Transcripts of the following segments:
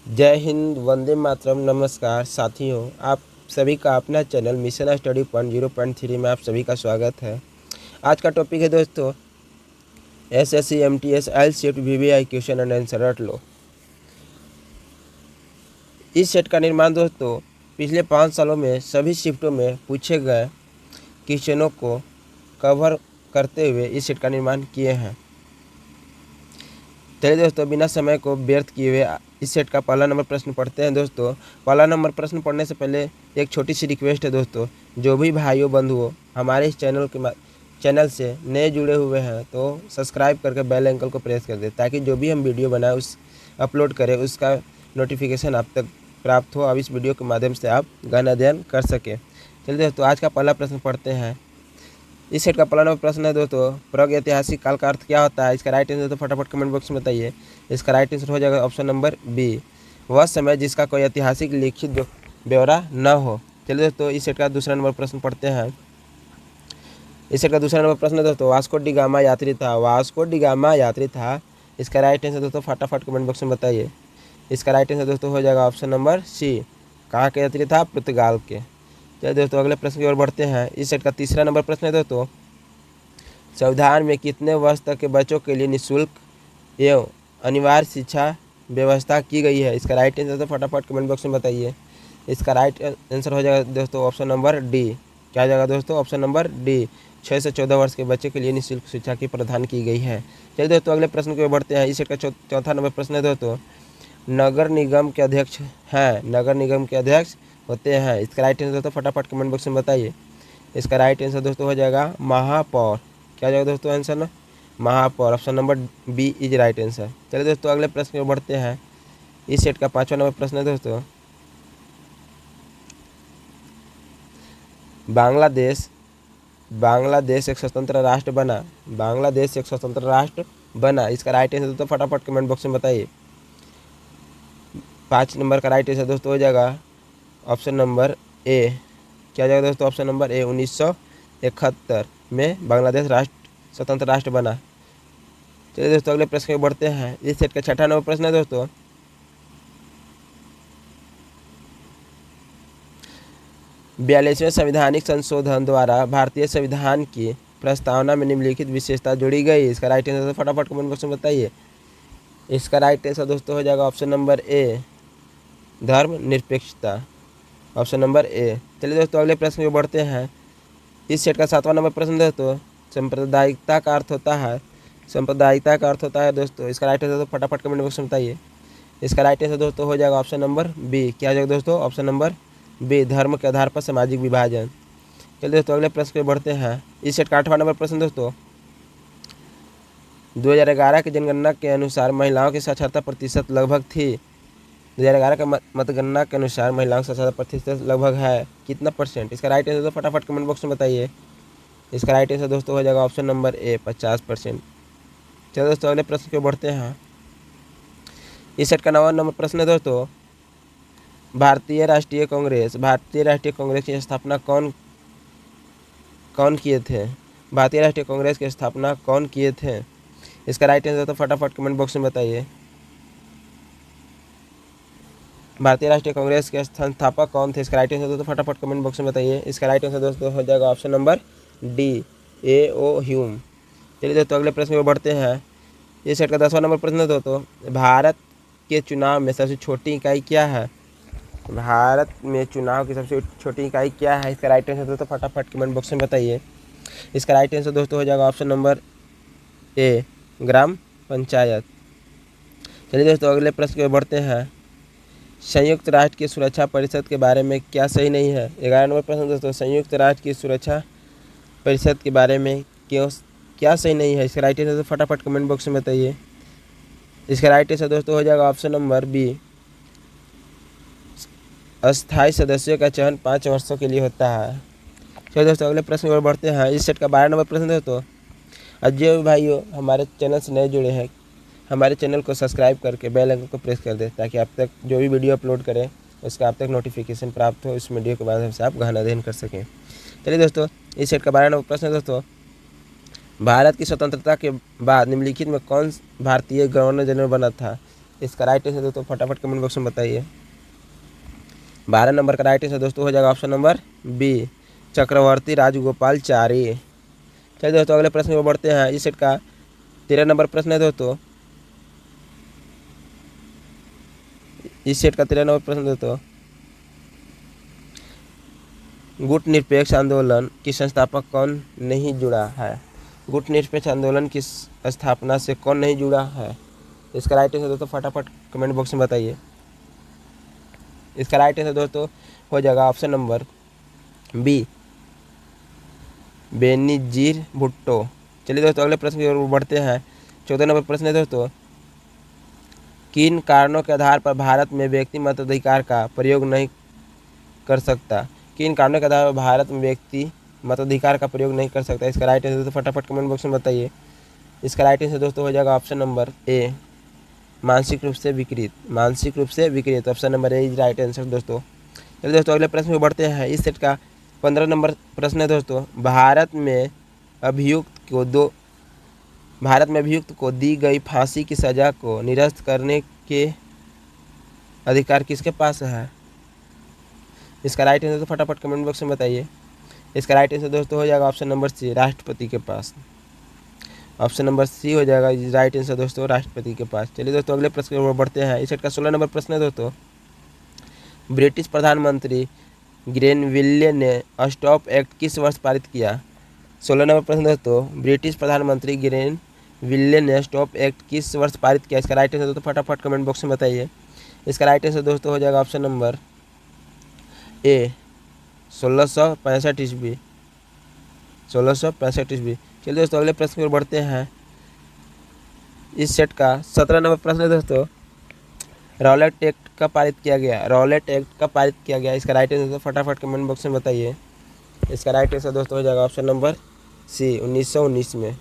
जय हिंद, वंदे मातरम। नमस्कार साथियों, आप सभी का अपना चैनल मिशन स्टडी 0.3 में आप सभी का स्वागत है। आज का टॉपिक है दोस्तों SSC MTS all shift VVI question and answer रट लो। इस सेट का निर्माण दोस्तों पिछले 5 सालों में सभी शिफ्टों में पूछे गए क्वेश्चनों को कवर करते हुए इस सेट का निर्माण किए हैं। चलिए दोस्तों, बिना समय को व्यर्थ किए हुए इस सेट का पहला नंबर प्रश्न पढ़ते हैं। दोस्तों, पहला नंबर प्रश्न पढ़ने से पहले एक छोटी सी रिक्वेस्ट है दोस्तों, जो भी भाइयों बंधुओं हमारे इस चैनल से नए जुड़े हुए हैं तो सब्सक्राइब करके बेल आइकन को प्रेस कर दें, ताकि जो भी हम वीडियो बनाए उस अपलोड करें उसका नोटिफिकेशन आप तक प्राप्त हो। अब इस वीडियो के माध्यम से आप गहन अध्ययन कर सकें। चलिए दोस्तों, आज का पहला प्रश्न पढ़ते हैं। इस सेट का पहला नंबर प्रश्न है दोस्तों, प्रागैतिहासिक काल का अर्थ क्या होता है? इसका राइट आंसर तो फटाफट कमेंट बॉक्स में बताइए। इसका राइट आंसर हो जाएगा ऑप्शन नंबर बी, वह समय जिसका कोई ऐतिहासिक लिखित ब्यौरा न हो। चलिए दोस्तों, इस सेट का दूसरा नंबर प्रश्न पढ़ते हैं। इस सेट का दूसरा नंबर प्रश्न है दोस्तों, वास्को डी गामा यात्री था। वास्को डी गामा यात्री था, इसका राइट आंसर दोस्तों फटाफट कमेंट बॉक्स में बताइए। इसका राइट आंसर दोस्तों हो जाएगा ऑप्शन नंबर सी, कहाँ के यात्री था? पुर्तगाल के। चलिए दोस्तों, अगले प्रश्न की ओर बढ़ते हैं। इस सेट का तीसरा नंबर प्रश्न है दोस्तों, संविधान में कितने वर्ष तक के बच्चों के लिए निःशुल्क एवं अनिवार्य शिक्षा व्यवस्था की गई है? इसका राइट आंसर तो फटाफट कमेंट बॉक्स में बताइए। इसका राइट आंसर हो जाएगा दोस्तों ऑप्शन नंबर डी। क्या हो जाएगा दोस्तों? ऑप्शन नंबर डी, 6 से 14 वर्ष के बच्चे के लिए निःशुल्क शिक्षा की प्रदान की गई है। चलिए दोस्तों, अगले प्रश्न की ओर बढ़ते हैं। इस सेट का चौथा नंबर प्रश्न है दोस्तों, नगर निगम के अध्यक्ष हैं, नगर निगम के अध्यक्ष होते हैं। इसका राइट आंसर दोस्तों फटाफट कमेंट बॉक्स में बताइए। इसका राइट आंसर दोस्तों हो जाएगा महापौर। क्या हो जाएगा दोस्तों आंसर ना? महापौर। Option number B is right answer. चलिए दोस्तों, अगले प्रश्न की ओर बढ़ते हैं। इस सेट का पांचवा नंबर प्रश्न है दोस्तों, बांग्लादेश एक स्वतंत्र राष्ट्र बना। बांग्लादेश एक स्वतंत्र राष्ट्र बना, इसका राइट आंसर दोस्तों फटाफट कमेंट बॉक्स में बताइए। 5 नंबर का राइट आंसर दोस्तों हो जाएगा ऑप्शन नंबर ए। क्या जाएगा दोस्तों? ऑप्शन नंबर ए, 1971 में बांग्लादेश स्वतंत्र राष्ट्र बना। चलिए दोस्तों, अगले प्रश्न में बढ़ते हैं। इस सेट का छठा नंबर प्रश्न है दोस्तों, 42वें संवैधानिक संशोधन द्वारा भारतीय संविधान की प्रस्तावना में निम्नलिखित विशेषता जोड़ी गई। इसका राइट आंसर तो फटाफट कमेंट बॉक्स में बताइए। इसका राइट आंसर दोस्तों हो जाएगा ऑप्शन नंबर ए, धर्मनिरपेक्षता। Option number A. चलिए दोस्तों, अगले प्रश्न में बढ़ते हैं। इस सेट का सातवां नंबर प्रश्न दोस्तों, सांप्रदायिकता का अर्थ होता है। सांप्रदायिकता का अर्थ होता है दोस्तों, इसका राइट आंसर तो फटाफट कमेंट बॉक्स में बताइए। इसका राइट आंसर दोस्तों हो जाएगा ऑप्शन नंबर बी। क्या हो जाएगा दोस्तों? ऑप्शन नंबर बी, धर्म के आधार पर सामाजिक विभाजन। चलिए दोस्तों, अगले प्रश्न पे बढ़ते हैं। इस सेट का 8वां नंबर प्रश्न दोस्तों, 2011 की जनगणना के अनुसार महिलाओं की साक्षरता प्रतिशत लगभग थी। 2011 का मतगणना के अनुसार महिलाओं की साक्षरता प्रतिशत लगभग है कितना परसेंट? इसका राइट आंसर तो फटाफट कमेंट बॉक्स में बताइए। इसका राइट आंसर दोस्तों हो जाएगा ऑप्शन नंबर ए, 50%। चलिए दोस्तों, अगले प्रश्न पे बढ़ते हैं। इस सेट का 9वां नंबर प्रश्न है दोस्तों, भारतीय राष्ट्रीय कांग्रेस की स्थापना कौन किए थे? भारतीय राष्ट्रीय कांग्रेस की स्थापना कौन किए थे? इसका राइट आंसर तो फटाफट कमेंट बॉक्स में बताइए। भारतीय राष्ट्रीय कांग्रेस के संस्थापक कौन थे? इसका राइट आंसर दोस्तों फटाफट कमेंट बॉक्स में बताइए। इसका राइट आंसर दोस्तों हो जाएगा option number D, A.O.. Hume. चलिए दोस्तों, अगले प्रश्न में बढ़ते हैं। ये सेट का 10वां नंबर प्रश्न है दोस्तों, भारत के चुनाव में सबसे छोटी इकाई क्या है? भारत में चुनाव की सबसे छोटी इकाई क्या है? इसका राइट आंसर दोस्तों फटाफट कमेंट बॉक्स में बताइए। इसका राइट आंसर दोस्तों हो जाएगा ऑप्शन नंबर ए, ग्राम पंचायत। चलिए दोस्तों, अगले प्रश्न की ओर बढ़ते हैं। संयुक्त राष्ट्र की सुरक्षा परिषद के बारे में क्या सही नहीं है? 11 नंबर प्रश्न दोस्तों, संयुक्त राष्ट्र की सुरक्षा परिषद के बारे में क्या सही नहीं है? इसका राइट आंसर तो फटाफट कमेंट बॉक्स में बताइए। इसका राइट आंसर दोस्तों हो जाएगा ऑप्शन नंबर बी, अस्थायी सदस्यों का चयन 5 वर्षों के लिए होता है। चलिए दोस्तों, अगले प्रश्न की ओर बढ़ते हैं। इस सेट का 12 नंबर प्रश्न दोस्तों, जो भाइयों हमारे चैनल से नए जुड़े हैं, हमारे चैनल को सब्सक्राइब करके बेल आइकन को प्रेस कर दें, ताकि आप तक जो भी वीडियो अपलोड करें उसका आप तक नोटिफिकेशन प्राप्त हो। इस वीडियो के माध्यम से आप गहन अध्ययन कर सकें। चलिए दोस्तों, इस सेट का 12 नंबर प्रश्न दोस्तों, भारत की स्वतंत्रता के बाद निम्नलिखित में कौन भारतीय गवर्नर जनरल बना था? इसका राइट आंसर दोस्तों फटाफट कमेंट बॉक्स में बताइए। 12 नंबर का राइट आंसर दोस्तों हो जाएगा ऑप्शन नंबर बी, चक्रवर्ती राजगोपालचारी। चलिए दोस्तों अगले प्रश्न में बढ़ते हैं। इस सेट का 13 नंबर प्रश्न है दोस्तों। इस सेट का 13 नंबर प्रश्न दोस्तों, गुट निरपेक्ष आंदोलन की संस्थापक कौन नहीं जुड़ा है? गुट निरपेक्ष आंदोलन की स्थापना से कौन नहीं जुड़ा है? इसका राइट आंसर दोस्तों फटाफट कमेंट बॉक्स में बताइए। इसका राइट आंसर दोस्तों हो जाएगा option number B, Benazir Bhutto. चलिए दोस्तों अगले प्रश्न की ओर बढ़ते हैं। 14 नंबर प्रश्न है दोस्तों, किन कारणों के आधार पर भारत में व्यक्ति मताधिकार का प्रयोग नहीं कर सकता? किन कारणों के आधार पर भारत में व्यक्ति मताधिकार का प्रयोग नहीं कर सकता? इसका राइट आंसर दोस्तों फटाफट कमेंट बॉक्स में बताइए। इसका राइट आंसर दोस्तों हो जाएगा ऑप्शन नंबर ए, मानसिक रूप से विकृत। मानसिक रूप से विकृत, option number A is right answer दोस्तों। चलिए दोस्तों अगले प्रश्न में बढ़ते हैं। इस सेट का 15 नंबर प्रश्न है दोस्तों, भारत में अभियुक्त को दी गई फांसी की सजा को निरस्त करने के अधिकार किसके पास है? इसका राइट आंसर तो फटाफट कमेंट बॉक्स में बताइए। इसका राइट आंसर दोस्तों हो जाएगा ऑप्शन नंबर सी, राष्ट्रपति के पास। ऑप्शन नंबर सी हो जाएगा राइट आंसर दोस्तों, राष्ट्रपति के पास। चलिए दोस्तों अगले प्रश्न की ओर बढ़ते हैं। इस सेट का 16 नंबर प्रश्न है दोस्तों, ब्रिटिश प्रधानमंत्री ग्रेनविले ने स्टॉप एक्ट किस वर्ष पारित किया? 16 नंबर प्रश्न दोस्तों, ब्रिटिश प्रधानमंत्री ग्रेनविले ने स्टॉप एक्ट किस वर्ष पारित किया? इसका राइट आंसर दोस्तों फटाफट कमेंट बॉक्स में बताइए। इसका राइट आंसर दोस्तों हो जाएगा ऑप्शन नंबर ए, 1665 ईस्वी। 1665 ईस्वी। चलिए दोस्तों अगले प्रश्न की ओर बढ़ते हैं। इस सेट का 17 नंबर प्रश्न है दोस्तों, रॉलेट एक्ट कब पारित किया गया? रॉलेट एक्ट कब पारित किया गया? इसका राइट आंसर फटाफट कमेंट बॉक्स में बताइए। इसका राइट आंसर दोस्तों हो जाएगा ऑप्शन नंबर सी, 1919 में।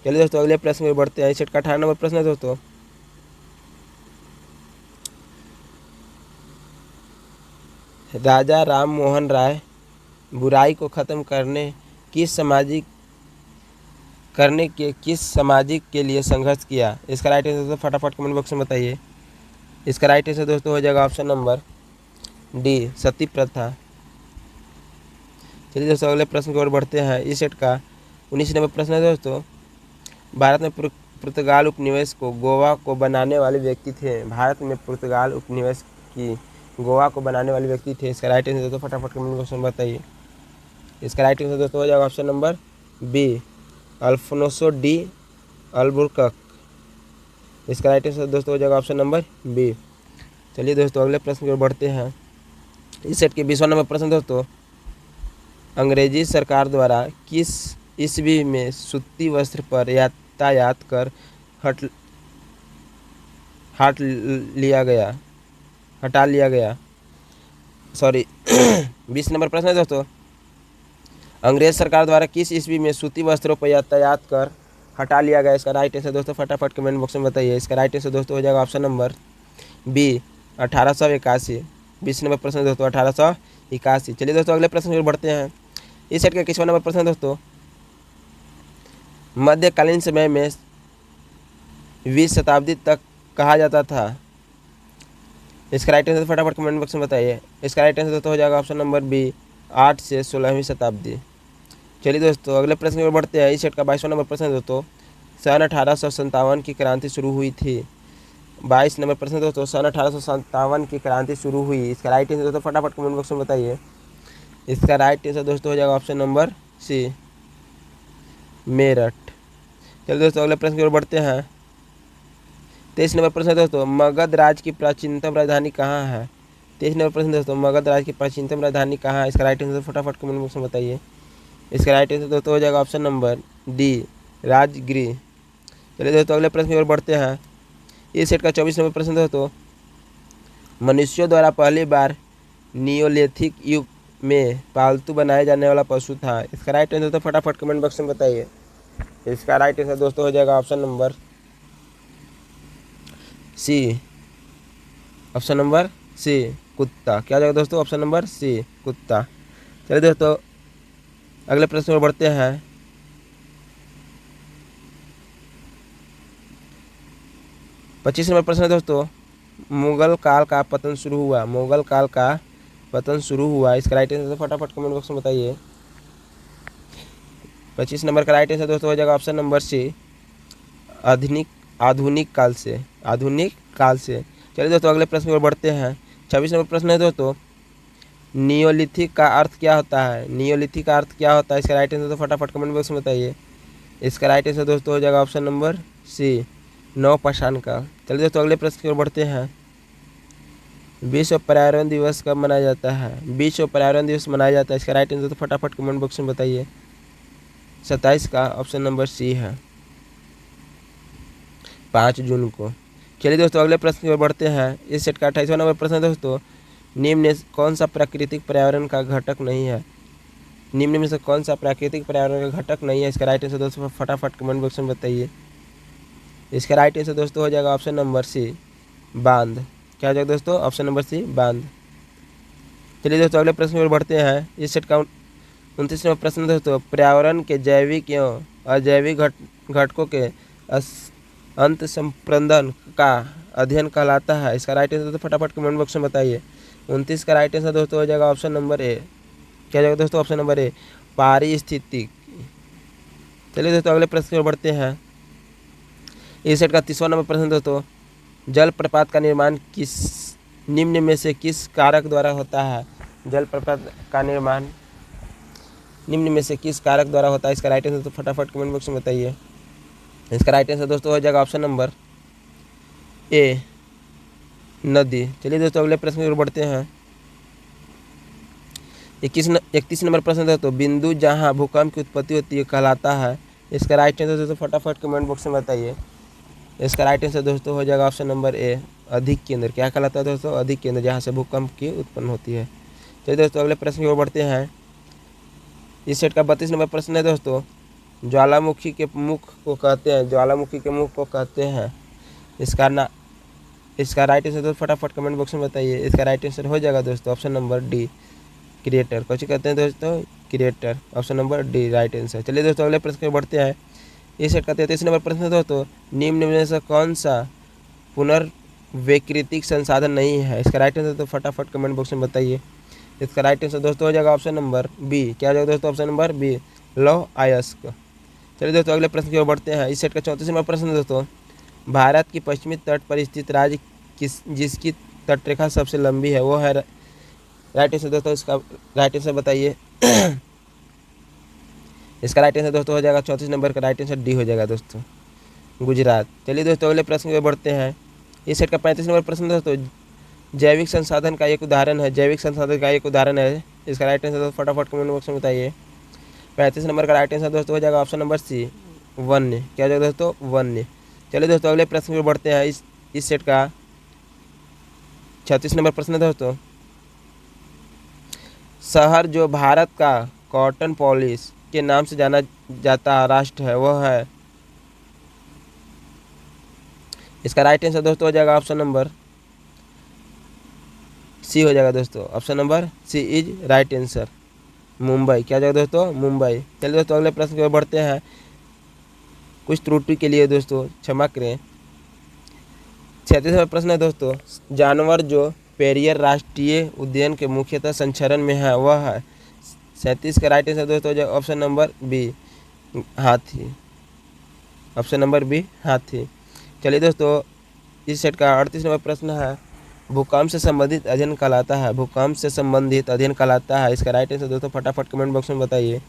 चलिए दोस्तों अगले प्रश्न में बढ़ते हैं। इस सेट का 18 नंबर प्रश्न है दोस्तों, राजा राम मोहन राय बुराई को खत्म किस सामाजिक के लिए संघर्ष किया? इसका राइट आंसर दोस्तों फटाफट कमेंट बॉक्स में बताइए। इसका राइट आंसर दोस्तों हो जाएगा ऑप्शन नंबर डी, सती प्रथा। चलिए दोस्तों अगले प्रश्न की ओर बढ़ते हैं। इस सेट का 19 नंबर प्रश्न है दोस्तों, भारत में पुर्तगाल उपनिवेश को गोवा को बनाने वाले व्यक्ति थे। भारत में पुर्तगाल उपनिवेश की गोवा को बनाने वाले व्यक्ति थे। इसका राइट आंसर दोस्तों फटाफट कमेंट बॉक्स में बताइए। इसका राइट आंसर दोस्तों हो जाएगा option number B, Afonso de Albuquerque. इसका राइट आंसर दोस्तों हो जाएगा ऑप्शन नंबर बी। चलिए दोस्तों अगले प्रश्न की ओर बढ़ते हैं। इस सेट के 20वां नंबर प्रश्न दोस्तों, अंग्रेजी सरकार द्वारा किस ईस्वी में सूती वस्त्र पर यातायात कर हटा लिया गया? सॉरी 20 नंबर प्रश्न है दोस्तों, अंग्रेज सरकार द्वारा किस ईस्वी में सूती वस्त्रों पर यातायात कर हटा लिया गया? इसका राइट आंसर दोस्तों फटाफट कमेंट बॉक्स में बताइए। इसका राइट आंसर दोस्तों हो जाएगा ऑप्शन नंबर बी, 1881। 20 नंबर प्रश्न दोस्तों 1881। चलिए दोस्तों अगले प्रश्न की ओर बढ़ते हैं। इस सेट का 21वां नंबर प्रश्न दोस्तों, मध्यकालीन समय में 20 शताब्दी तक कहा जाता था। इसका राइट आंसर फटाफट कमेंट बॉक्स में बताइए। इसका राइट आंसर दोस्तों हो जाएगा ऑप्शन नंबर बी, 8 से 16वीं शताब्दी। चलिए दोस्तों अगले प्रश्न की ओर बढ़ते हैं। इस सेट का 22वां नंबर प्रश्न दोस्तों, सन 1857 की क्रांति शुरू हुई थी। 22 नंबर प्रश्न दोस्तों, सन 1857 की क्रांति शुरू हुई। इसका राइट आंसर दोस्तों फटाफट कमेंट बॉक्स में बताइए। इसका राइट आंसर दोस्तों हो जाएगा ऑप्शन नंबर सी, मेरठ। चलिए दोस्तों अगले प्रश्न की ओर बढ़ते हैं। 23 नंबर प्रश्न दोस्तों, मगध राज्य की प्राचीनतम राजधानी कहाँ है? 23 नंबर प्रश्न दोस्तों, मगध राज्य की प्राचीनतम राजधानी कहाँ है? इसका राइट आंसर फटाफट कमेंट बॉक्स में बताइए। इसका राइट आंसर दोस्तों हो जाएगा ऑप्शन नंबर डी, राजगृह। चलिए दोस्तों अगले प्रश्न की ओर बढ़ते हैं। इस सेट का 24 नंबर प्रश्न दोस्तों, मनुष्यों द्वारा पहली बार नियोलिथिक युग में पालतू बनाया जाने वाला पशु था। इसका राइट आंसर दोस्तों फटाफट कमेंट बॉक्स में बताइए। इसका राइट आंसर दोस्तों हो जाएगा option number C, option number C, कुत्ता। क्या जाएगा दोस्तों? ऑप्शन नंबर सी, कुत्ता। चलिए दोस्तों अगले प्रश्न में बढ़ते हैं। 25 नंबर प्रश्न है दोस्तों, मुगल काल का पतन शुरू हुआ। मुगल काल का पतन शुरू हुआ, इसका राइट आंसर फटाफट कमेंट बॉक्स में बताइए। 25 नंबर का राइट आंसर दोस्तों हो जाएगा ऑप्शन नंबर सी, आधुनिक आधुनिक काल से। आधुनिक काल से। चलिए दोस्तों अगले प्रश्न की ओर बढ़ते हैं। 26 नंबर प्रश्न है दोस्तों, नियोलिथिक का अर्थ क्या होता है। नियोलिथिक का अर्थ क्या होता है, इसका राइट आंसर तो फटाफट कमेंट बॉक्स में बताइए। इसका राइट आंसर दोस्तों हो जाएगा ऑप्शन नंबर सी, नवपाषाण काल। चलिए दोस्तों अगले प्रश्न की ओर बढ़ते हैं। विश्व पर्यावरण दिवस कब मनाया जाता है। विश्व पर्यावरण दिवस मनाया जाता है, इसका राइट आंसर तो फटाफट कमेंट बॉक्स में बताइए। 27 का ऑप्शन नंबर सी है, 5 जून को। चलिए दोस्तों अगले प्रश्न की ओर बढ़ते हैं। इस सेट का 28वां नंबर प्रश्न है दोस्तों, निम्न में कौन सा प्राकृतिक पर्यावरण का घटक नहीं है। निम्न में से कौन सा प्राकृतिक पर्यावरण का घटक नहीं है, इसका राइट आंसर दोस्तों फटाफट कमेंट बॉक्स में बताइए। इसका राइट आंसर दोस्तों हो जाएगा ऑप्शन नंबर सी, बांध। क्या हो जाएगा दोस्तों, ऑप्शन नंबर सी, बांध। चलिए दोस्तों अगले प्रश्न की ओर बढ़ते हैं। इस सेट का 29 नंबर प्रश्न दोस्तों, पर्यावरण के जैविक एवं अजैविक घटकों के अंत संप्रदन का अध्ययन कहलाता है। इसका राइट आंसर दोस्तों फटाफट कमेंट बॉक्स में बताइए। 29 का राइट आंसर दोस्तों हो जाएगा ऑप्शन नंबर ए। क्या जाएगा दोस्तों, ऑप्शन नंबर ए, पारिस्थितिक। चलिए दोस्तों अगले प्रश्न की ओर बढ़ते हैं। इस सेट का 30वां नंबर प्रश्न दोस्तों, जल प्रपात का निर्माण किस निम्न में से किस कारक द्वारा होता है। जल प्रपात का निर्माण निम्न में से किस कारक द्वारा होता है, इसका राइट आंसर तो फटाफट कमेंट बॉक्स में बताइए। इसका राइट आंसर दोस्तों हो जाएगा ऑप्शन नंबर ए, नदी। चलिए दोस्तों अगले प्रश्न की ओर बढ़ते हैं। 31 नंबर प्रश्न दोस्तों, बिंदु जहां भूकंप की उत्पत्ति होती है कहलाता है। इसका राइट आंसर दोस्तों फटाफट कमेंट बॉक्स में बताइए। इसका राइट आंसर दोस्तों हो जाएगा ऑप्शन नंबर ए, अधिक केंद्र। क्या कहलाता है दोस्तों, अधिक केंद्र, जहाँ से भूकंप की उत्पन्न होती है। चलिए दोस्तों अगले प्रश्न की ओर बढ़ते हैं। इस सेट का 32 नंबर प्रश्न है दोस्तों, ज्वालामुखी के मुख को कहते हैं। ज्वालामुखी के मुख को कहते हैं, इसका राइट आंसर दोस्तों फटाफट कमेंट बॉक्स में बताइए। इसका राइट आंसर हो जाएगा दोस्तों ऑप्शन नंबर डी, क्रिएटर। कौन कहते हैं दोस्तों, creator. Option number D right answer. चलिए दोस्तों अगले प्रश्न में बढ़ते हैं। इस सेट का 33 नंबर प्रश्न है दोस्तों, निम्न में से कौन सा पुनर्वैकृतिक संसाधन नहीं है। इसका राइट आंसर तो फटाफट कमेंट बॉक्स में बताइए। इसका राइट आंसर दोस्तों हो जाएगा ऑप्शन नंबर बी। क्या हो जाएगा दोस्तों, ऑप्शन नंबर बी, लौह अयस्क। चलिए दोस्तों अगले प्रश्न की ओर बढ़ते हैं। इस सेट का 34 नंबर प्रश्न है दोस्तों, भारत की पश्चिमी तट पर स्थित राज्य जिसकी तटरेखा सबसे लंबी है वो है। राइट आंसर दोस्तों, इसका राइट आंसर बताइए। इसका राइट आंसर दोस्तों हो जाएगा 34 नंबर का राइट आंसर डी हो जाएगा दोस्तों, गुजरात। चलिए दोस्तों अगले प्रश्न की ओर बढ़ते हैं। इस सेट का 35 नंबर प्रश्न दोस्तों, जैविक संसाधन का एक उदाहरण है। जैविक संसाधन का एक उदाहरण है, इसका राइट आंसर दोस्तों फटाफट कमेंट बॉक्स में बताइए। 35 नंबर का राइट आंसर दोस्तों हो जाएगा ऑप्शन नंबर सी, वन्य। क्या हो जाएगा दोस्तों, वन्य। चलिए दोस्तों अगले प्रश्न की ओर बढ़ते हैं। इस सेट का 36 नंबर प्रश्न दोस्तों, शहर जो भारत का कॉटन पॉलिश के नाम से जाना जाता राष्ट्र है वह है। इसका राइट आंसर दोस्तों हो जाएगा ऑप्शन नंबर सी हो जाएगा दोस्तों, option number C is right answer, Mumbai. क्या जाएगा दोस्तों, मुंबई। चलिए दोस्तों अगले प्रश्न की ओर बढ़ते हैं। कुछ त्रुटि के लिए दोस्तों क्षमा करें। 36वां प्रश्न है दोस्तों, जानवर जो पेरियर राष्ट्रीय उद्यान के मुख्यतः संचरण में है वह है। 37 का राइट आंसर दोस्तों ऑप्शन नंबर बी, हाथी। ऑप्शन नंबर बी, हाथी। चलिए दोस्तों इस सेट का 38 नंबर प्रश्न है, भूकंप से संबंधित अध्ययन कहलाता है। भूकंप से संबंधित अध्ययन कहलाता है, इसका राइट आंसर दोस्तों फटाफट कमेंट बॉक्स में बताइए।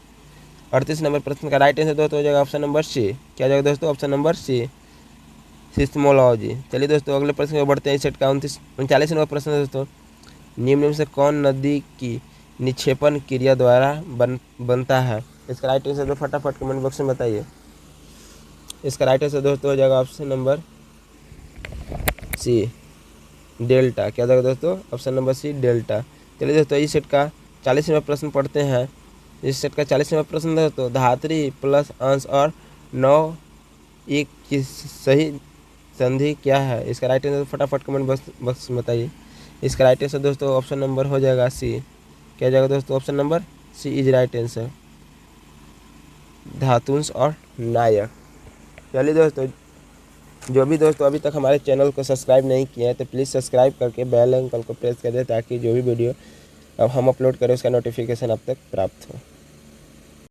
38 नंबर प्रश्न का राइट आंसर दोस्तों हो जाएगा ऑप्शन नंबर सी। क्या जाएगा दोस्तों, ऑप्शन नंबर सी, सिस्मोलॉजी। चलिए दोस्तों अगले प्रश्न में बढ़ते हैं। इस सेट का 39 नंबर प्रश्न है दोस्तों, निम्न में से कौन नदी की निक्षेपण क्रिया द्वारा बनता है। इसका राइट आंसर तो फटाफट कमेंट बॉक्स में बताइए। इसका राइट आंसर दोस्तों हो जाएगा ऑप्शन नंबर सी, डेल्टा। क्या जाएगा दोस्तों, ऑप्शन नंबर सी, डेल्टा। चलिए दोस्तों इस सेट का 40वां प्रश्न पढ़ते हैं। इस सेट का 40वां प्रश्न दोस्तों, धात्री प्लस अंश और 9 एक की सही संधि क्या है। इसका राइट आंसर फटाफट कमेंट बॉक्स में बताइए। इसका राइट आंसर दोस्तों ऑप्शन नंबर हो जाएगा सी। क्या जाएगा दोस्तों, option number C is right answer, धातुंश और नायक। चलिए दोस्तों जो भी दोस्तों अभी तक हमारे चैनल को सब्सक्राइब नहीं किए हैं तो प्लीज़ सब्सक्राइब करके बेल आइकन को प्रेस कर दें ताकि जो भी वीडियो अब हम अपलोड करें उसका नोटिफिकेशन आप तक प्राप्त हो।